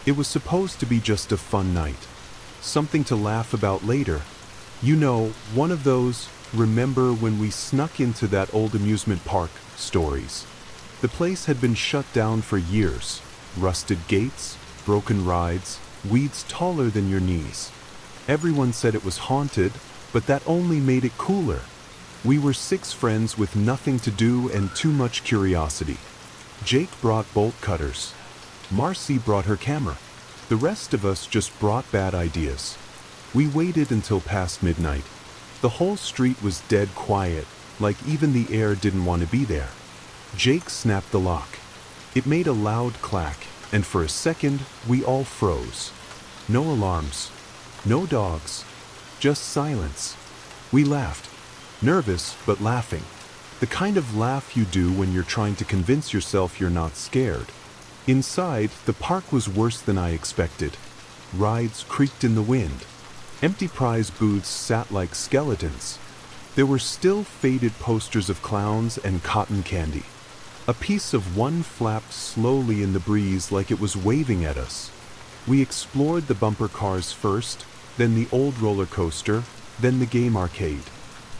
It was supposed to be just a fun night. Something to laugh about later. You know, one of those, remember when we snuck into that old amusement park, stories. The place had been shut down for years. Rusted gates, broken rides, weeds taller than your knees. Everyone said it was haunted, but that only made it cooler. We were 6 friends with nothing to do and too much curiosity. Jake brought bolt cutters. Marcy brought her camera. The rest of us just brought bad ideas. We waited until past midnight. The whole street was dead quiet, like even the air didn't want to be there. Jake snapped the lock. It made a loud clack, and for a second, we all froze. No alarms. No dogs. Just silence. We laughed. Nervous, but laughing. The kind of laugh you do when you're trying to convince yourself you're not scared. Inside, the park was worse than I expected. Rides creaked in the wind. Empty prize booths sat like skeletons. There were still faded posters of clowns and cotton candy. A piece of one flapped slowly in the breeze like it was waving at us. We explored the bumper cars first, then the old roller coaster, then the game arcade.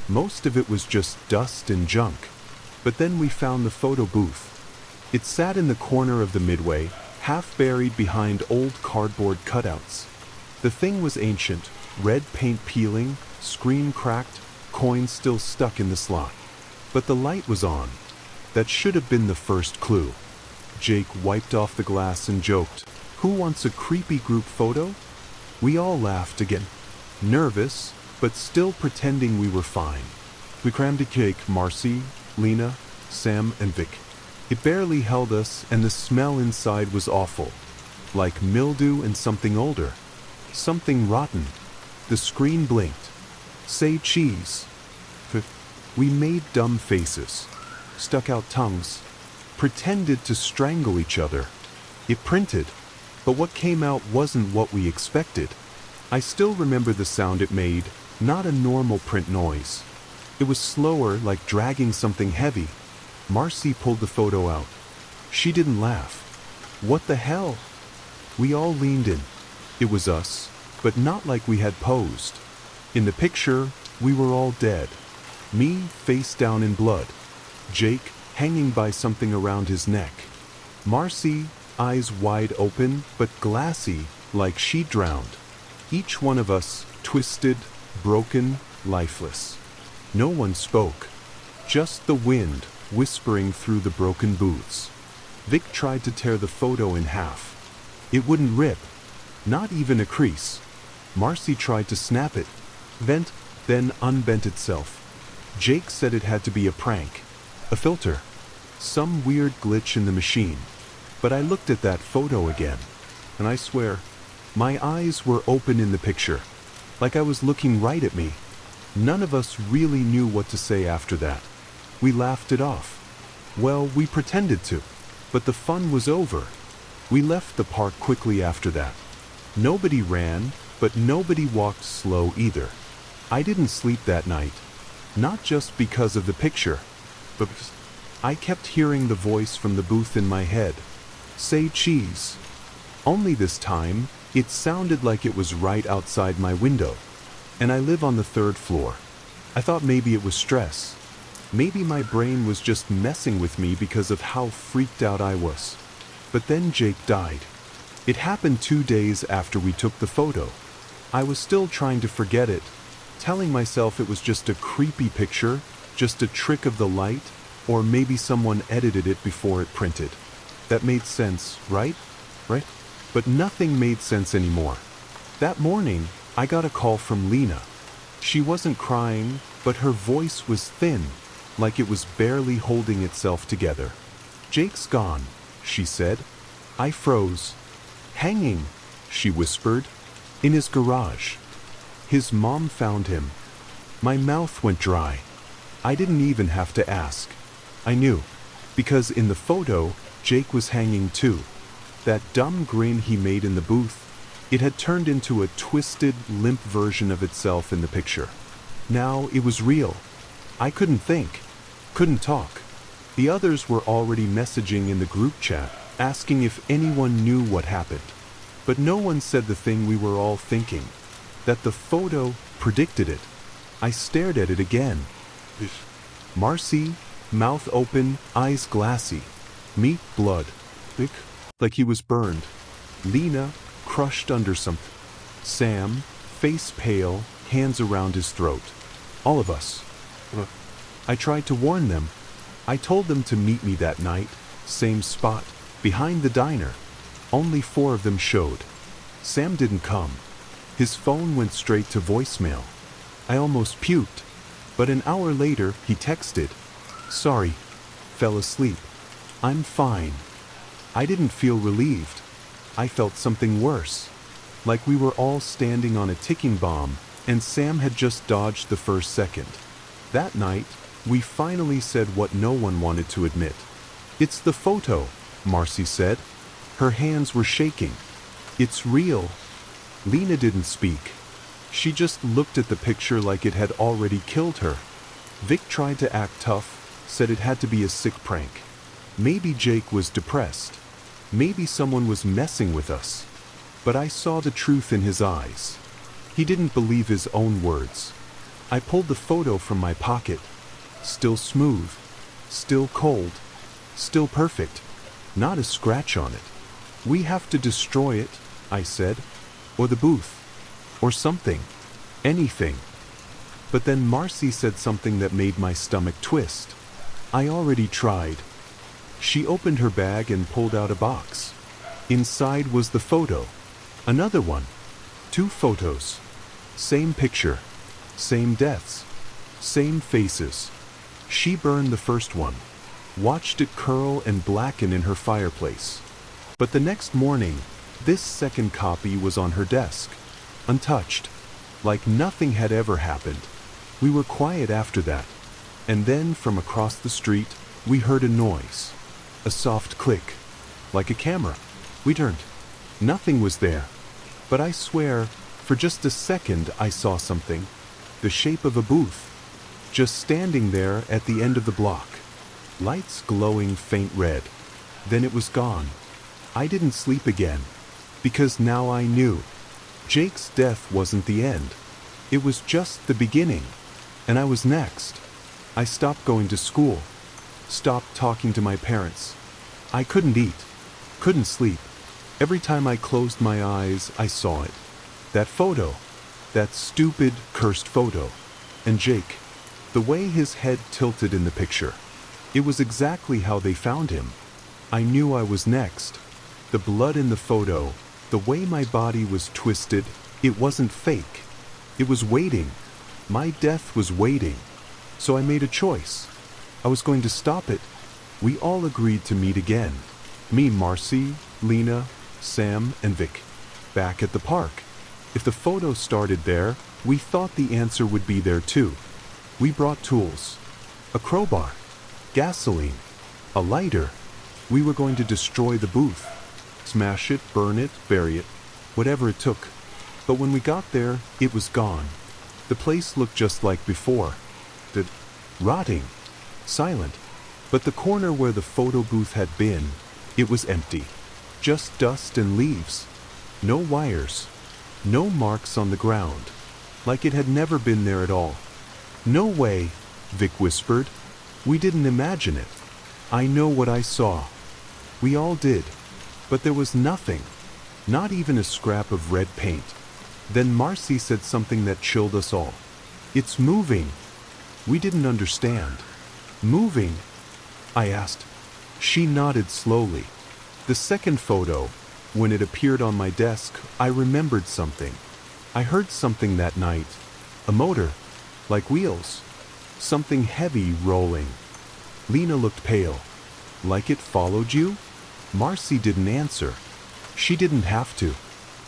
Most of it was just dust and junk. But then we found the photo booth. It sat in the corner of the midway, half buried behind old cardboard cutouts. The thing was ancient, red paint peeling, screen cracked, coins still stuck in the slot. But the light was on. That should have been the first clue. Jake wiped off the glass and joked, "Who wants a creepy group photo?" We all laughed again. Nervous, but still pretending we were fine. We crammed a cake, Marcy, Lena, Sam, and Vic. It barely held us, and the smell inside was awful. Like mildew and something older. Something rotten. The screen blinked. "Say cheese." We made dumb faces. Stuck out tongues. Pretended to strangle each other. It printed. But what came out wasn't what we expected. I still remember the sound it made, not a normal print noise. It was slower, like dragging something heavy. Marcy pulled the photo out. She didn't laugh. "What the hell?" We all leaned in. It was us, but not like we had posed. In the picture, we were all dead. Me, face down in blood. Jake, hanging by something around his neck. Marcy, eyes wide open, but glassy, like she drowned. Each one of us, twisted, broken, lifeless. No one spoke. Just the wind, whispering through the broken booths. Vic tried to tear the photo in half. It wouldn't rip. Not even a crease. Marcy tried to snap it. Bent, then unbent itself. Jake said it had to be a prank. A filter. Some weird glitch in the machine. But I looked at that photo again. And I swear, my eyes were open in the picture. Like I was looking right at me. None of us really knew what to say after that. We laughed it off. Well, we pretended to. But the fun was over. We left the park quickly after that. Nobody ran, but nobody walked slow either. I didn't sleep that night. Not just because of the picture, but because I kept hearing the voice from the booth in my head. "Say cheese." Only this time, it sounded like it was right outside my window. And I live on the 3rd floor. I thought maybe it was stress. Maybe my brain was just messing with me because of how freaked out I was. But then Jake died. It happened 2 days after we took the photo. I was still trying to forget it, telling myself it was just a creepy picture, just a trick of the light, or maybe someone edited it before it printed. That made sense, right? Right? But nothing made sense anymore. That morning, I got a call from Lena. She wasn't crying, but her voice was thin, like it was barely holding itself together. "Jake's gone," she said. I froze. "Hanging," she whispered, "in his garage. His mom found him." My mouth went dry. I didn't even have to ask. I knew, because in the photo, Jake was hanging too. That dumb grin he made in the booth, it had turned into a twisted, limp version of itself in the picture. Now it was real. I couldn't think, couldn't talk. The others were already messaging in the group chat, asking if anyone knew what happened. But no one said the thing we were all thinking. That the photo predicted it. I stared at it again. Marcy, mouth open, eyes glassy. Me, blood. Like he was burned. Lena, crushed under something. Sam, face pale, hands around his throat. All of us. I tried to warn them. I told them to meet me that night, same spot, behind the diner. Only 4 of them showed. Sam didn't come. His phone went straight to voicemail. I almost puked, but an hour later he texted, "Sorry, fell asleep. I'm fine." I didn't feel relieved. I felt something worse. Like we were all standing on a ticking bomb, and Sam had just dodged the first second. That night, we finally said what no one wanted to admit. "It's the photo," Marcy said. Her hands were shaking. "It's real." Lena didn't speak. She just looked at the picture like it had already killed her. Vic tried to act tough, said it had to be a sick prank. Maybe Jake was depressed. Maybe someone was messing with us. But I saw the truth in his eyes. He didn't believe his own words. I pulled the photo from my pocket. Still smooth. Still cold. Still perfect. Not a scratch on it. "We have to destroy it," I said. "Or the booth. Or something. Anything." But then Marcy said something that made my stomach twist. "I already tried." She opened her bag and pulled out a box. Inside was the photo. Another one. 2 photos. Same picture. Same deaths. Same faces. She burned the first one. Watched it curl and blacken in her fireplace. But the next morning, this second copy was on her desk. Untouched. Like nothing had ever happened. We were quiet after that. And then from across the street, we heard a noise. A soft click. Like a camera. We turned. Nothing was there. But I swear, for just a second I saw something. The shape of a booth. Just standing there at the end of the block. Lights glowing faint red. Then it was gone. I didn't sleep again. Because now I knew. Jake's death wasn't the end. It was just the beginning. And I was next. I stopped going to school. Stopped talking to my parents. I couldn't eat. Couldn't sleep. Every time I closed my eyes, I saw it. That photo. That stupid, cursed photo. And Jake. The way his head tilted in the picture. It was exactly how they found him. I knew I was next. The blood in the photo, the way my body was twisted, it wasn't fake. It was waiting. My death was waiting. So I made a choice. I was going to stop it. We all agreed to meet again. Me, Marcy, Lena, Sam, and Vic. Back at the park. If the photo started there, we thought the answer would be there too. We brought tools. A crowbar. Gasoline. A lighter. We were going to destroy the booth. Smash it, burn it, bury it. Whatever it took. But when we got there, it was gone. The place looked just like before. Rotting. Silent. But the corner where the photo booth had been, it was empty. Just dust and leaves. No wires. No marks on the ground. Like it had never been there at all. "No way," Vic whispered. "We didn't imagine it. I know what I saw." We all did. But there was nothing. Not even a scrap of red paint. Then Marcy said something that chilled us all. "It's moving." We didn't understand. "Moving?" I asked. She nodded slowly. The second photo, when it appeared on my desk, I remembered something. I heard something that night. A motor. Like wheels. Something heavy rolling. Lena looked pale. "Like it followed you?" Marcy didn't answer. She didn't have to.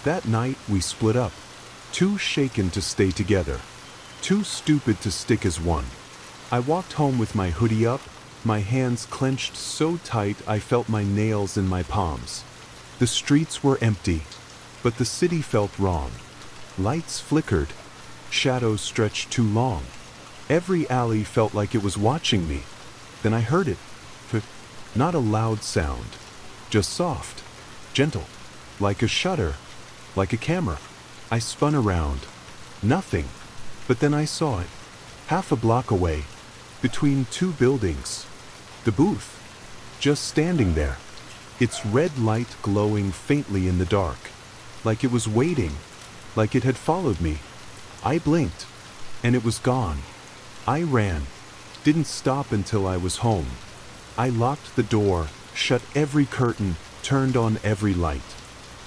That night we split up. Too shaken to stay together. Too stupid to stick as one. I walked home with my hoodie up, my hands clenched so tight I felt my nails in my palms. The streets were empty, but the city felt wrong. Lights flickered. Shadows stretched too long. Every alley felt like it was watching me. Then I heard it. Not a loud sound. Just soft. Gentle. Like a shudder. like a camera. I spun around. Nothing. But then I saw it. Half a block away, between two buildings. The booth. Just standing there. Its red light glowing faintly in the dark. Like it was waiting. Like it had followed me. I blinked. And it was gone. I ran. Didn't stop until I was home. I locked the door, shut every curtain, turned on every light.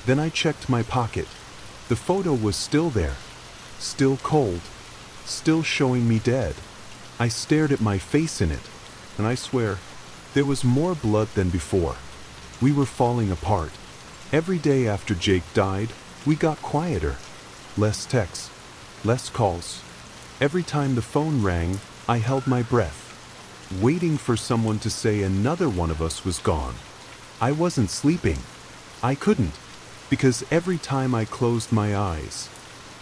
Then I checked my pocket. The photo was still there. Still cold. Still showing me dead. I stared at my face in it, and I swear, there was more blood than before. We were falling apart. Every day after Jake died, we got quieter. Less texts. Less calls. Every time the phone rang, I held my breath, waiting for someone to say another one of us was gone. I wasn't sleeping. I couldn't, because every time I closed my eyes,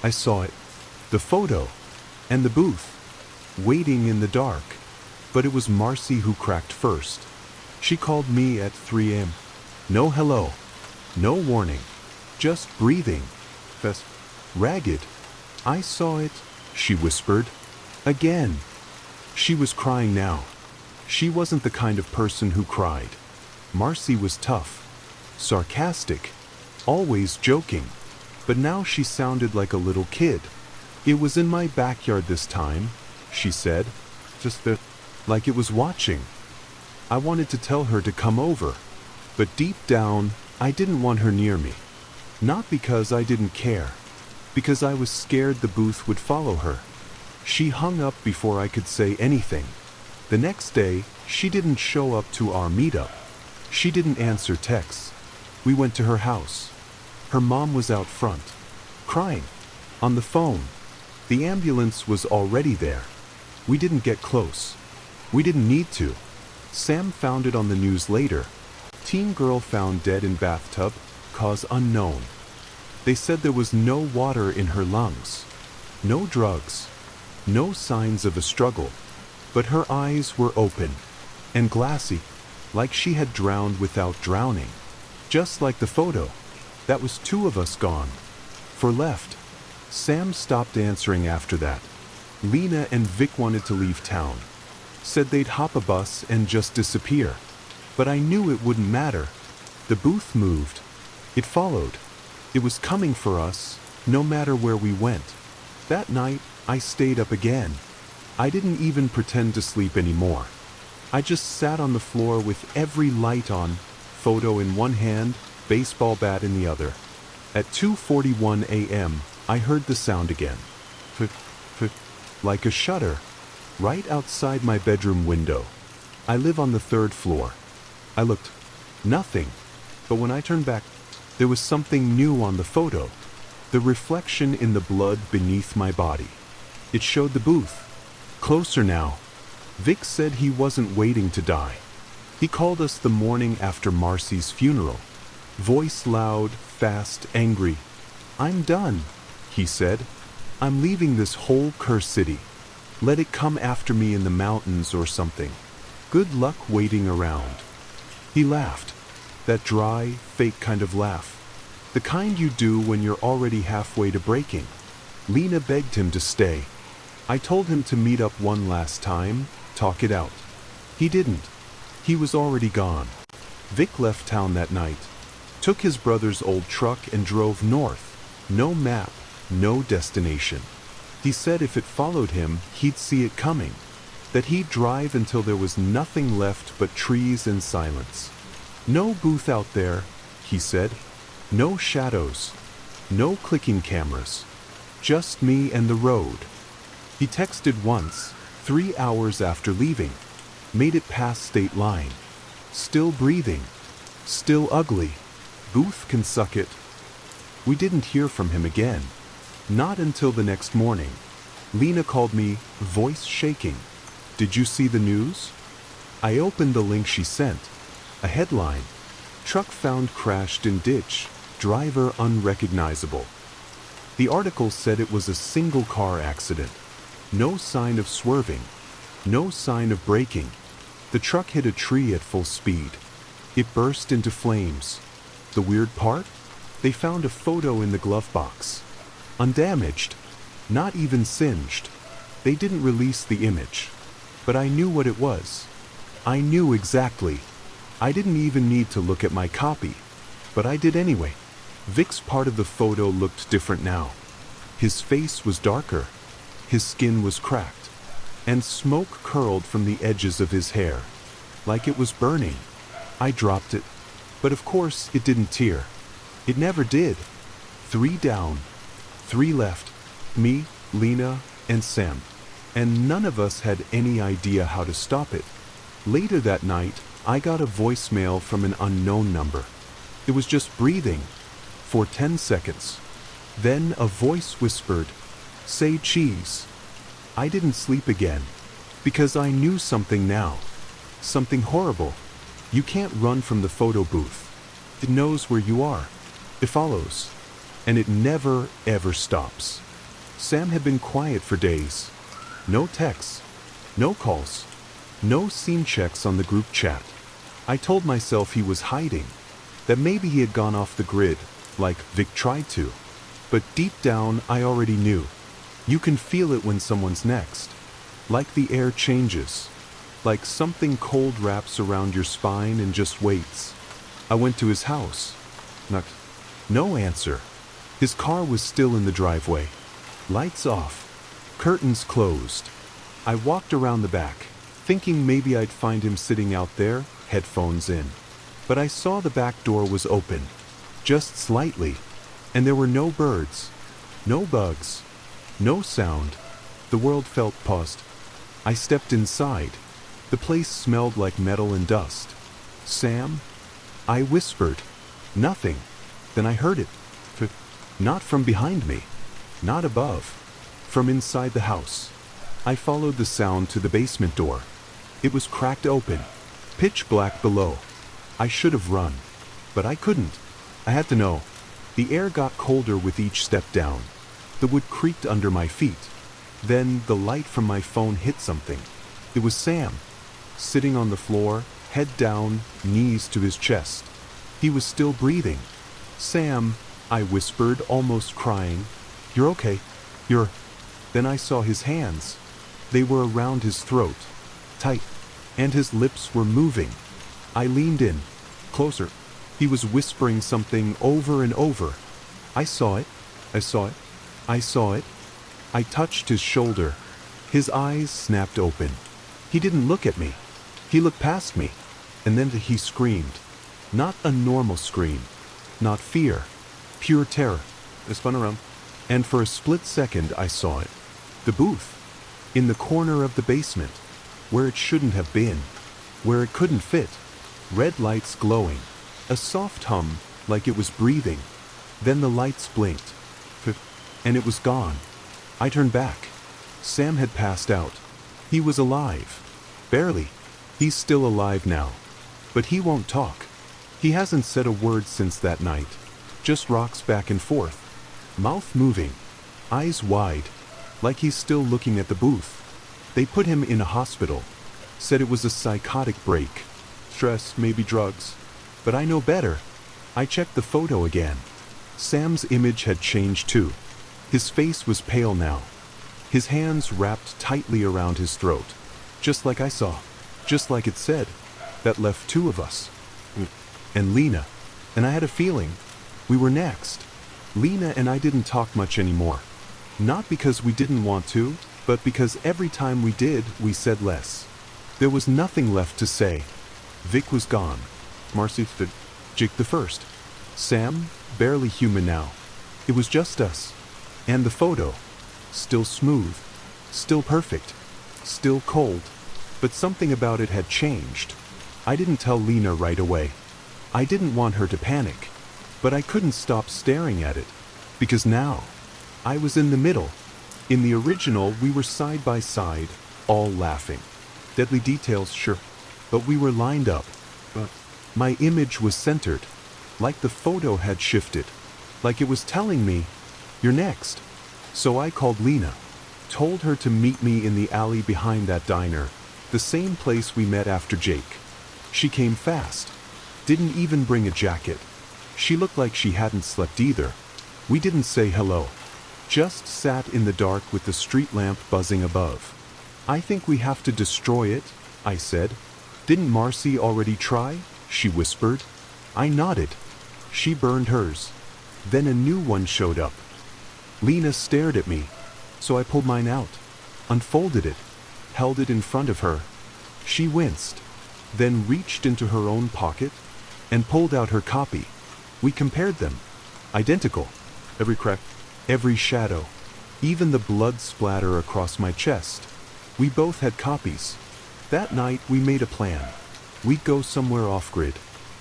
I saw it. The photo, and the booth, waiting in the dark. But it was Marcy who cracked first. She called me at 3 a.m. No hello. No warning. Just breathing. Ragged. I saw it, she whispered. Again. She was crying now. She wasn't the kind of person who cried. Marcy was tough. Sarcastic. Always joking. But now she sounded like a little kid. It was in my backyard this time, she said. Like it was watching. I wanted to tell her to come over. But deep down, I didn't want her near me. Not because I didn't care. Because I was scared the booth would follow her. She hung up before I could say anything. The next day, she didn't show up to our meetup. She didn't answer texts. We went to her house. Her mom was out front, crying, on the phone. The ambulance was already there. We didn't get close. We didn't need to. Sam found it on the news later. Teen girl found dead in bathtub, cause unknown. They said there was no water in her lungs. No drugs. No signs of a struggle. But her eyes were open and glassy, like she had drowned without drowning. Just like the photo. That was two of us gone. For left. Sam stopped answering after that. Lena and Vic wanted to leave town. Said they'd hop a bus and just disappear. But I knew it wouldn't matter. The booth moved. It followed. It was coming for us, no matter where we went. That night, I stayed up again. I didn't even pretend to sleep anymore. I just sat on the floor with every light on, photo in one hand, baseball bat in the other. At 2:41 a.m., I heard the sound again. Like a shudder. Right outside my bedroom window. I live on the 3rd floor. I looked. Nothing. But when I turned back, there was something new on the photo. The reflection in the blood beneath my body. It showed the booth. Closer now. Vic said he wasn't waiting to die. He called us the morning after Marcy's funeral. Voice loud, fast, angry. I'm done, he said. I'm leaving this whole cursed city. Let it come after me in the mountains or something. Good luck waiting around. He laughed. That dry, fake kind of laugh. The kind you do when you're already halfway to breaking. Lena begged him to stay. I told him to meet up one last time, talk it out. He didn't. He was already gone. Vic left town that night. Took his brother's old truck and drove north. No map, no destination. He said if it followed him, he'd see it coming. That he'd drive until there was nothing left but trees and silence. No booth out there, he said. No shadows. No clicking cameras. Just me and the road. He texted once, 3 hours after leaving. Made it past state line. Still breathing. Still ugly. Booth can suck it. We didn't hear from him again. Not until the next morning. Lena called me, voice shaking. Did you see the news? I opened the link she sent. A headline. Truck found crashed in ditch. Driver unrecognizable. The article said it was a single car accident. No sign of swerving. No sign of braking. The truck hit a tree at full speed. It burst into flames. The weird part? They found a photo in the glove box. Undamaged. Not even singed. They didn't release the image. But I knew what it was. I knew exactly. I didn't even need to look at my copy. But I did anyway. Vic's part of the photo looked different now. His face was darker. His skin was cracked. And smoke curled from the edges of his hair. Like it was burning. I dropped it. But of course it didn't tear. It never did. 3 down. 3 left. Me, Lena, and Sam. And none of us had any idea how to stop it. Later that night, I got a voicemail from an unknown number. It was just breathing. For 10 seconds. Then a voice whispered, "Say cheese." I didn't sleep again. Because I knew something now. Something horrible. You can't run from the photo booth. It knows where you are. It follows. And it never, ever stops. Sam had been quiet for days. No texts. No calls. No scene checks on the group chat. I told myself he was hiding. That maybe he had gone off the grid, like Vic tried to. But deep down, I already knew. You can feel it when someone's next. Like the air changes. Like something cold wraps around your spine and just waits. I went to his house. Knocked. No answer. His car was still in the driveway. Lights off. Curtains closed. I walked around the back, thinking maybe I'd find him sitting out there, headphones in. But I saw the back door was open. Just slightly. And there were no birds. No bugs. No sound. The world felt paused. I stepped inside. The place smelled like metal and dust. "Sam?" I whispered. Nothing. Then I heard it. Not from behind me. Not above. From inside the house. I followed the sound to the basement door. It was cracked open. Pitch black below. I should have run. But I couldn't. I had to know. The air got colder with each step down. The wood creaked under my feet. Then the light from my phone hit something. It was Sam. Sitting on the floor, head down, knees to his chest. He was still breathing. "Sam," I whispered, almost crying. "You're okay. You're..." Then I saw his hands. They were around his throat. Tight. And his lips were moving. I leaned in. Closer. He was whispering something over and over. I saw it. I saw it. I saw it. I touched his shoulder. His eyes snapped open. He didn't look at me. He looked past me. And then he screamed. Not a normal scream. Not fear. Pure terror. I spun around. And for a split second I saw it. The booth. In the corner of the basement. Where it shouldn't have been. Where it couldn't fit. Red lights glowing. A soft hum, like it was breathing. Then the lights blinked. And it was gone. I turned back. Sam had passed out. He was alive. Barely. He's still alive now. But he won't talk. He hasn't said a word since that night. Just rocks back and forth. Mouth moving. Eyes wide. Like he's still looking at the booth. They put him in a hospital. Said it was a psychotic break. Stress, maybe drugs. But I know better. I checked the photo again. Sam's image had changed too. His face was pale now. His hands wrapped tightly around his throat. Just like I saw. Just like it said. That left 2 of us. And Lena. And I had a feeling. We were next. Lena and I didn't talk much anymore. Not because we didn't want to, but because every time we did, we said less. There was nothing left to say. Vic was gone. Marcy, Jake the first. Sam, barely human now. It was just us. And the photo. Still smooth. Still perfect. Still cold. But something about it had changed. I didn't tell Lena right away. I didn't want her to panic. But I couldn't stop staring at it. Because now, I was in the middle. In the original, we were side by side, all laughing. Deadly details, sure. But we were lined up. My image was centered. Like the photo had shifted. Like it was telling me, "You're next." So I called Lena. Told her to meet me in the alley behind that diner. The same place we met after Jake. She came fast. Didn't even bring a jacket. She looked like she hadn't slept either. We didn't say hello. Just sat in the dark with the street lamp buzzing above. I think we have to destroy it, I said. Didn't Marcy already try? She whispered. I nodded. She burned hers. Then a new one showed up. Lena stared at me, so I pulled mine out, unfolded it, held it in front of her. She winced, then reached into her own pocket and pulled out her copy. We compared them. Identical. Every crack, every shadow, even the blood splatter across my chest. We both had copies. That night we made a plan. We'd go somewhere off-grid.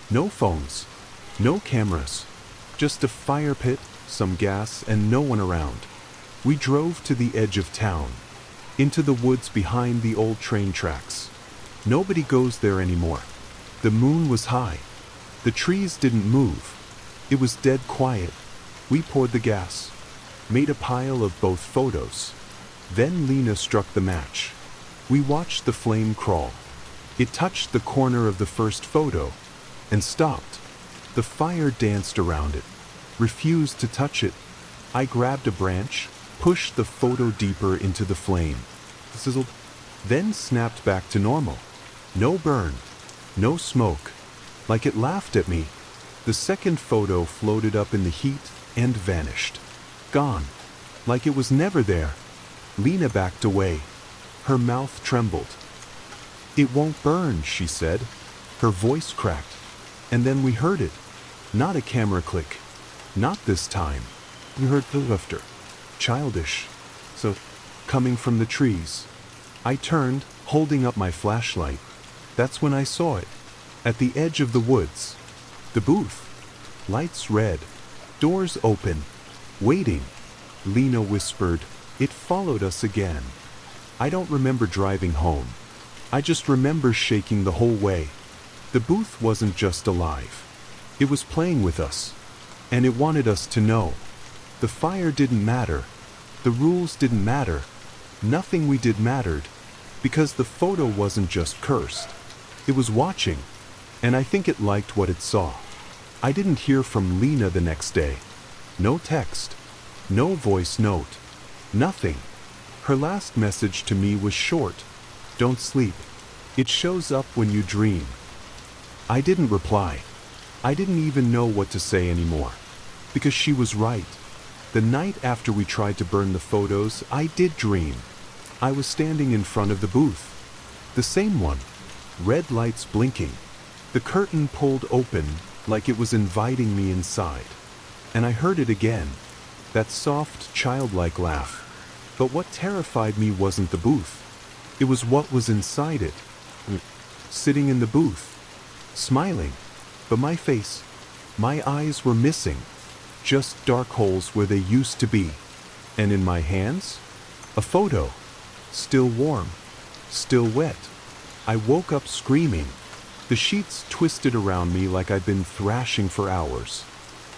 No phones, no cameras, just a fire pit, some gas, and no one around. We drove to the edge of town, into the woods behind the old train tracks. Nobody goes there anymore. The moon was high. The trees didn't move. It was dead quiet. We poured the gas, made a pile of both photos. Then Lena struck the match. We watched the flame crawl. It touched the corner of the first photo and stopped. The fire danced around it, refused to touch it. I grabbed a branch, pushed the photo deeper into the flame. Sizzled, then snapped back to normal. No burn, no smoke. Like it laughed at me. The second photo floated up in the heat and vanished. Gone. Like it was never there. Lena backed away. Her mouth trembled. It won't burn, she said. Her voice cracked. And then we heard it. Not a camera click. Not this time. We heard the laughter. Childish. So, coming from the trees. I turned, holding up my flashlight. That's when I saw it. At the edge of the woods. The booth. Lights red. Doors open. Waiting. Lena whispered. It followed us again. I don't remember driving home. I just remember shaking the whole way. The booth wasn't just alive. It was playing with us. And it wanted us to know. The fire didn't matter. The rules didn't matter. Nothing we did mattered. Because the photo wasn't just cursed. It was watching. And I think it liked what it saw. I didn't hear from Lena the next day. No text. No voice note. Nothing. Her last message to me was short. Don't sleep. It shows up when you dream. I didn't reply. I didn't even know what to say anymore. Because she was right. The night after we tried to burn the photos, I did dream. I was standing in front of the booth. The same one. Red lights blinking. The curtain pulled open like it was inviting me inside. And I heard it again. That soft, childlike laugh. But what terrified me wasn't the booth. It was what was inside it. Sitting in the booth. Smiling. But my face, my eyes were missing. Just dark holes where they used to be. And in my hands? A photo. Still warm. Still wet. I woke up screaming. The sheets twisted around me like I'd been thrashing for hours.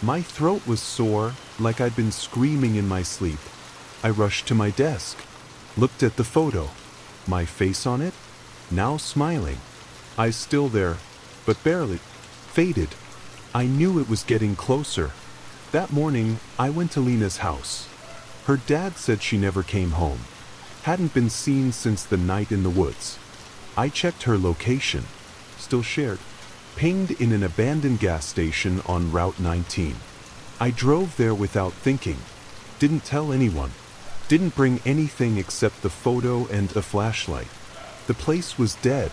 My throat was sore, like I'd been screaming in my sleep. I rushed to my desk, looked at the photo. My face on it? Now smiling. Eyes still there, but barely. Faded. I knew it was getting closer. That morning, I went to Lena's house. Her dad said she never came home. Hadn't been seen since the night in the woods. I checked her location. Still shared. Pinged in an abandoned gas station on Route 19. I drove there without thinking. Didn't tell anyone. Didn't bring anything except the photo and a flashlight. The place was dead.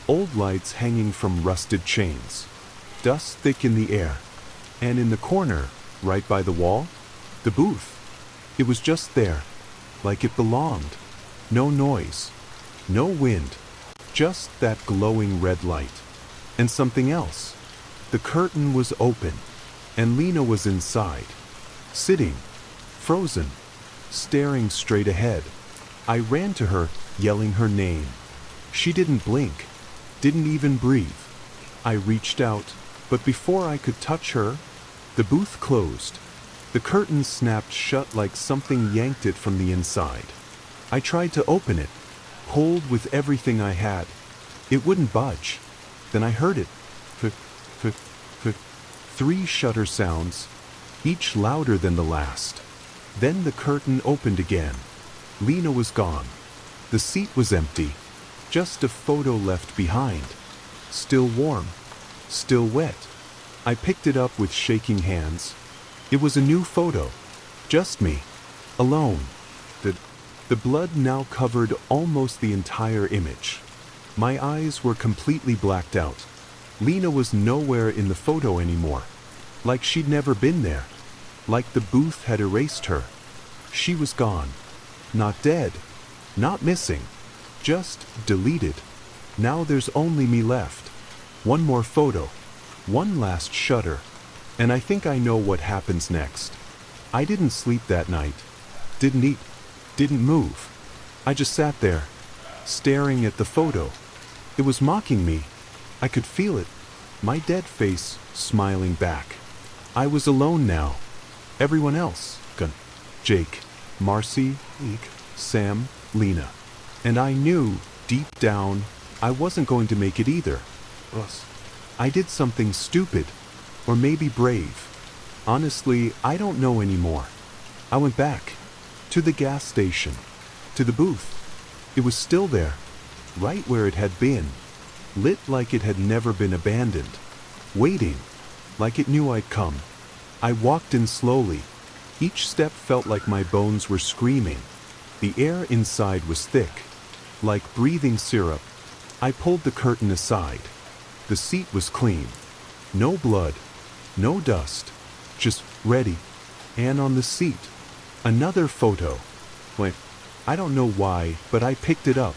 Old lights hanging from rusted chains. Dust thick in the air. And in the corner, right by the wall, the booth. It was just there, like it belonged. No noise. No wind. Just that glowing red light. And something else. The curtain was open, and Lena was inside. Sitting. Frozen. Staring straight ahead. I ran to her, yelling her name. She didn't blink. Didn't even breathe. I reached out, but before I could touch her, the booth closed. The curtain snapped shut like something yanked it from the inside. I tried to open it, pulled with everything I had. It wouldn't budge. Then I heard it. 3 shutter sounds, each louder than the last. Then the curtain opened again. Lena was gone. The seat was empty. Just a photo left behind. Still warm. Still wet. I picked it up with shaking hands. It was a new photo. Just me. Alone. The blood now covered almost the entire image. My eyes were completely blacked out. Lena was nowhere in the photo anymore. Like she'd never been there. Like the booth had erased her. She was gone. Not dead. Not missing. Just deleted. Now there's only me left. One more photo. One last shutter. And I think I know what happens next. I didn't sleep that night. Didn't eat. Didn't move. I just sat there, staring at the photo. It was mocking me. I could feel it. My dead face smiling back. I was alone now. Everyone else, Jake, Marcy, Sam, Lena. And I knew, deep down, I wasn't going to make it either. I did something stupid, or maybe brave. Honestly, I don't know anymore. I went back, to the gas station, to the booth. It was still there, right where it had been, lit like it had never been abandoned, waiting, like it knew I'd come. I walked in slowly. Each step felt like my bones were screaming. The air inside was thick, like breathing syrup. I pulled the curtain aside. The seat was clean. No blood, no dust, just ready. And on the seat, another photo. Wait, I don't know why, but I picked it up.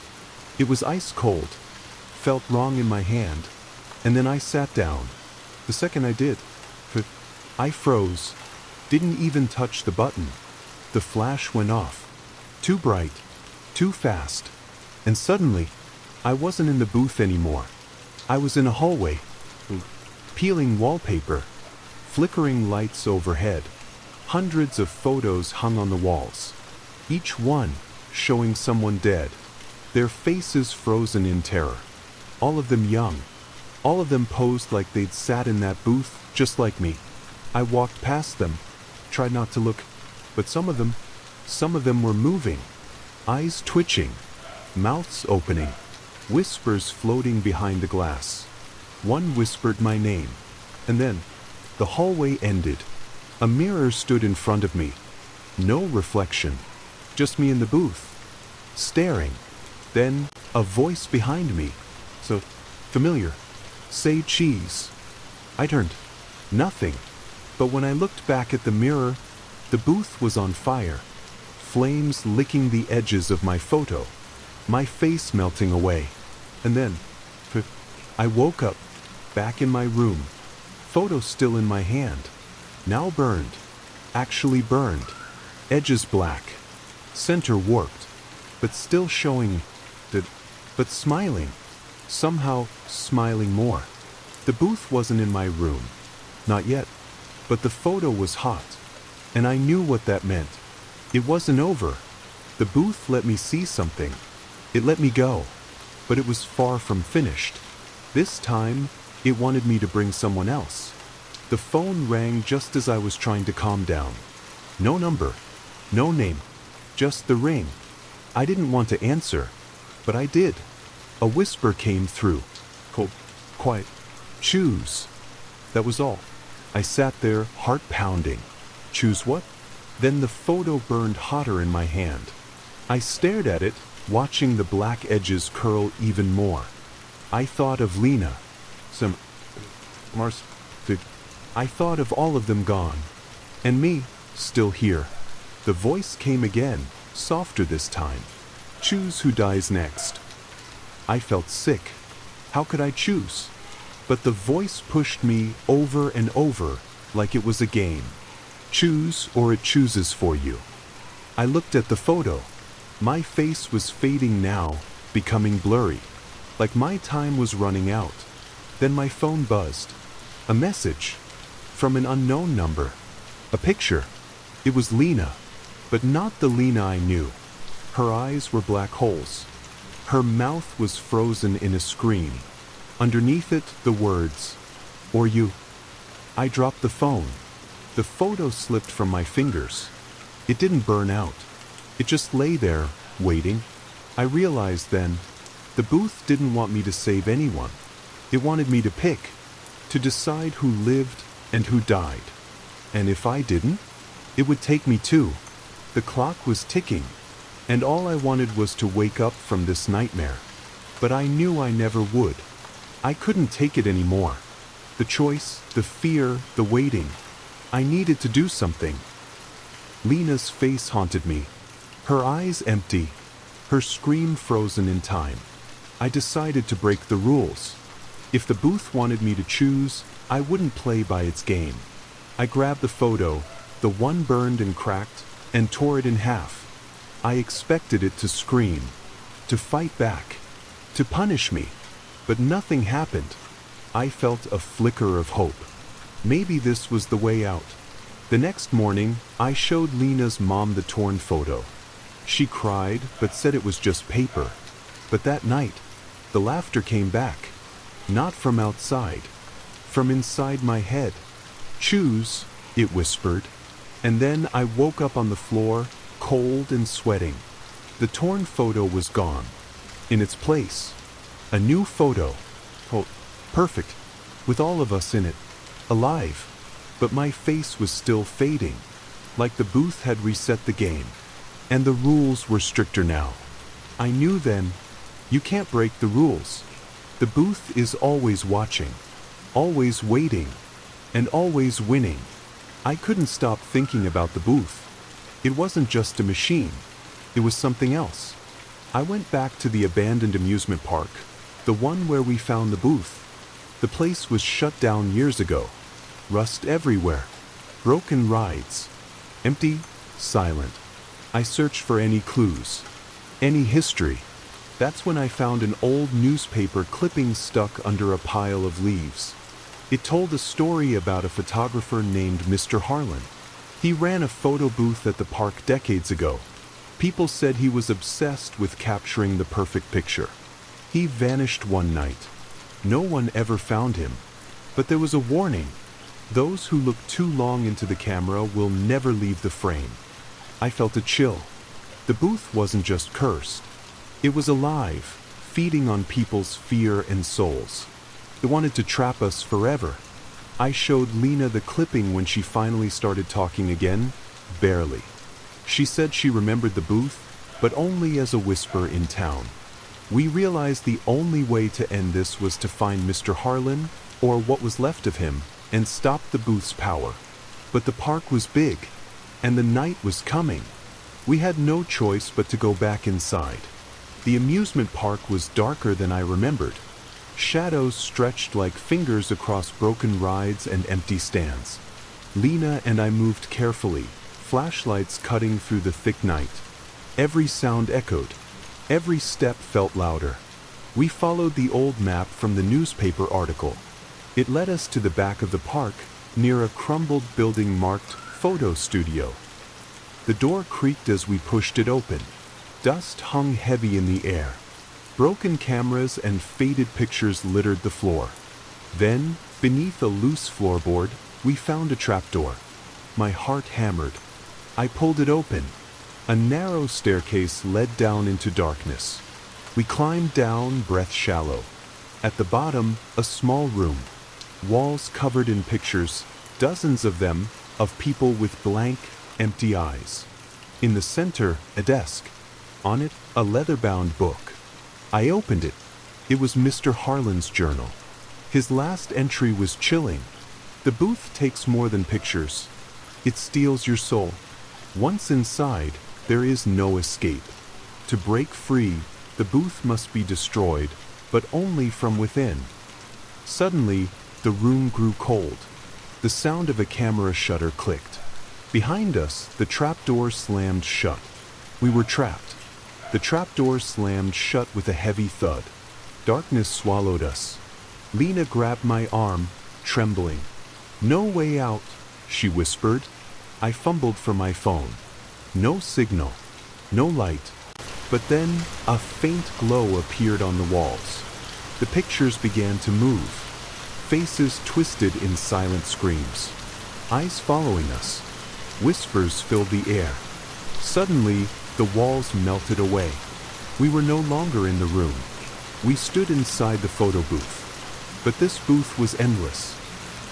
It was ice cold. Felt wrong in my hand. And then I sat down. The second I did, I froze. Didn't even touch the button. The flash went off. Too bright. Too fast. And suddenly, I wasn't in the booth anymore. I was in a hallway. Peeling wallpaper. Flickering lights overhead. Hundreds of photos hung on the walls. Each one showing someone dead. Their faces frozen in terror. All of them young. All of them posed like they'd sat in that booth, just like me. I walked past them, tried not to look, but some of them were moving. Eyes twitching, mouths opening, whispers floating behind the glass. One whispered my name, and then the hallway ended. A mirror stood in front of me. No reflection, just me in the booth, staring. Then a voice behind me, so familiar. Say cheese. I turned. Nothing. But when I looked back at the mirror, the booth was on fire. Flames licking the edges of my photo. My face melting away. And then, I woke up, back in my room. Photo still in my hand. Now burned. Actually burned. Edges black. Center warped. But still showing, but smiling. Somehow smiling more. The booth wasn't in my room. Not yet. But the photo was hot. And I knew what that meant. It wasn't over. The booth let me see something. It let me go. But it was far from finished. This time, it wanted me to bring someone else. The phone rang just as I was trying to calm down. No number. No name. Just the ring. I didn't want to answer. But I did. A whisper came through. Cold. Quiet. Choose. That was all. I sat there, heart pounding. Choose what? Then the photo burned hotter in my hand. I stared at it, watching the black edges curl even more. I thought of Lena. I thought of all of them gone. And me, still here. The voice came again, softer this time. Choose who dies next. I felt sick. How could I choose? But the voice pushed me over and over, like it was a game. Choose or it chooses for you. I looked at the photo. My face was fading now, becoming blurry, like my time was running out. Then my phone buzzed. A message. From an unknown number. A picture. It was Lena, but not the Lena I knew. Her eyes were black holes. Her mouth was frozen in a scream. Underneath it, the words, or you. I dropped the phone. The photo slipped from my fingers. It didn't burn out. It just lay there, waiting. I realized then, the booth didn't want me to save anyone. It wanted me to pick, to decide who lived and who died. And if I didn't, it would take me too. The clock was ticking, and all I wanted was to wake up from this nightmare. But I knew I never would. I couldn't take it anymore. The choice, the fear, the waiting. I needed to do something. Lena's face haunted me. Her eyes empty, her scream frozen in time. I decided to break the rules. If the booth wanted me to choose, I wouldn't play by its game. I grabbed the photo, the one burned and cracked, and tore it in half. I expected it to scream, to fight back, to punish me, but nothing happened. I felt a flicker of hope. Maybe this was the way out. The next morning, I showed Lena's mom the torn photo. She cried, but said it was just paper. But that night, the laughter came back. Not from outside, from inside my head. "Choose," it whispered. And then I woke up on the floor, cold and sweating. The torn photo was gone. In its place, a new photo. Oh, perfect, with all of us in it, alive. But my face was still fading, like the booth had reset the game. And the rules were stricter now. I knew then, you can't break the rules. The booth is always watching, always waiting, and always winning. I couldn't stop thinking about the booth. It wasn't just a machine. It was something else. I went back to the abandoned amusement park, the one where we found the booth. The place was shut down years ago. Rust everywhere. Broken rides. Empty, silent. I searched for any clues, any history. That's when I found an old newspaper clipping stuck under a pile of leaves. It told a story about a photographer named Mr. Harlan. He ran a photo booth at the park decades ago. People said he was obsessed with capturing the perfect picture. He vanished one night. No one ever found him. But there was a warning. Those who look too long into the camera will never leave the frame. I felt a chill. The booth wasn't just cursed. It was alive, feeding on people's fear and souls. It wanted to trap us forever. I showed Lena the clipping when she finally started talking again, barely. She said she remembered the booth, but only as a whisper in town. We realized the only way to end this was to find Mr. Harlan, or what was left of him, and stop the booth's power. But the park was big, and the night was coming. We had no choice but to go back inside. The amusement park was darker than I remembered. Shadows stretched like fingers across broken rides and empty stands. Lena and I moved carefully, flashlights cutting through the thick night. Every sound echoed. Every step felt louder. We followed the old map from the newspaper article. It led us to the back of the park, near a crumbled building marked Photo Studio. The door creaked as we pushed it open. Dust hung heavy in the air. Broken cameras and faded pictures littered the floor. Then, beneath a loose floorboard, we found a trapdoor. My heart hammered. I pulled it open. A narrow staircase led down into darkness. We climbed down, breath shallow. At the bottom, a small room. Walls covered in pictures, dozens of them, of people with blank, empty eyes. In the center, a desk. On it, a leather-bound book. I opened it. It was Mr. Harlan's journal. His last entry was chilling. The booth takes more than pictures. It steals your soul. Once inside, there is no escape. To break free, the booth must be destroyed, but only from within. Suddenly, the room grew cold. The sound of a camera shutter clicked. Behind us, the trapdoor slammed shut. We were trapped. The trapdoor slammed shut with a heavy thud. Darkness swallowed us. Lena grabbed my arm, trembling. "No way out," she whispered. I fumbled for my phone. No signal, no light. But then, a faint glow appeared on the walls. The pictures began to move. faces twisted in silent screams, eyes following us. Whispers filled the air. Suddenly, the walls melted away. We were no longer in the room. We stood inside the photo booth. But this booth was endless.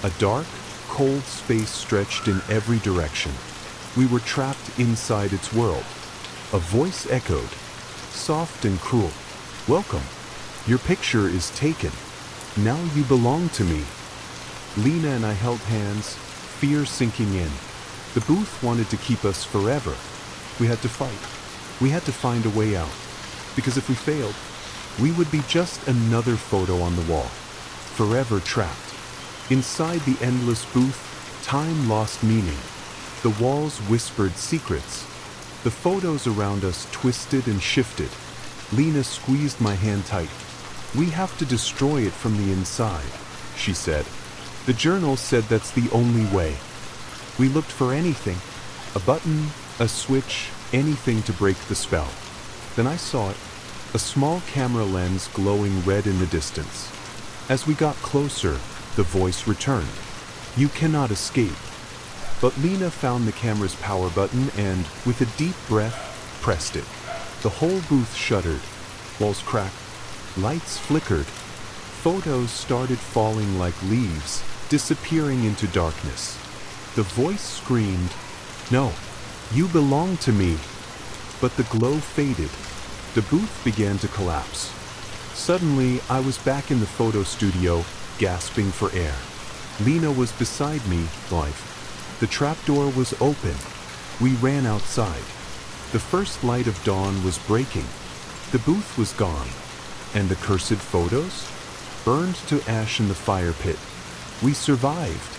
A dark, cold space stretched in every direction. We were trapped inside its world. A voice echoed, soft and cruel. "Welcome. Your picture is taken. Now you belong to me." Lena and I held hands, fear sinking in. The booth wanted to keep us forever. We had to fight. We had to find a way out. Because if we failed, we would be just another photo on the wall, forever trapped. Inside the endless booth, time lost meaning. The walls whispered secrets. The photos around us twisted and shifted. Lena squeezed my hand tight. "We have to destroy it from the inside," she said. "The journal said that's the only way." We looked for anything, a button, a switch, anything to break the spell. Then I saw it, a small camera lens glowing red in the distance. As we got closer, the voice returned. "You cannot escape." But Lena found the camera's power button and, with a deep breath, pressed it. The whole booth shuddered. Walls cracked. Lights flickered. Photos started falling like leaves, disappearing into darkness. The voice screamed, "No, you belong to me." But the glow faded. The booth began to collapse. Suddenly, I was back in the photo studio, gasping for air. Lena was beside me, live. The trapdoor was open. We ran outside. The first light of dawn was breaking. The booth was gone. And the cursed photos? Burned to ash in the fire pit. We survived.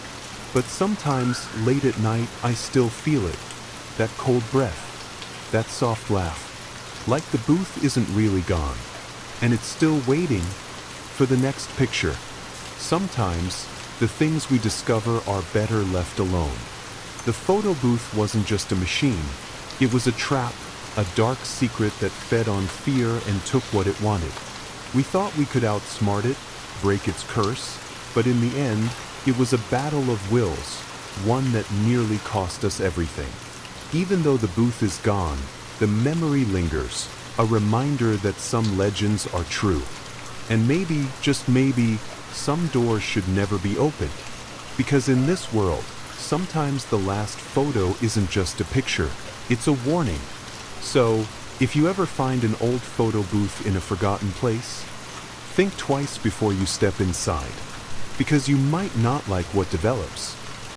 But sometimes, late at night, I still feel it. That cold breath. That soft laugh. Like the booth isn't really gone. And it's still waiting for the next picture. Sometimes, the things we discover are better left alone. The photo booth wasn't just a machine. It was a trap, a dark secret that fed on fear and took what it wanted. We thought we could outsmart it, break its curse, but in the end, it was a battle of wills, one that nearly cost us everything. Even though the booth is gone, the memory lingers, a reminder that some legends are true. And maybe, just maybe, some doors should never be opened. Because in this world, sometimes the last photo isn't just a picture, it's a warning. So, if you ever find an old photo booth in a forgotten place, think twice before you step inside. Because you might not like what develops.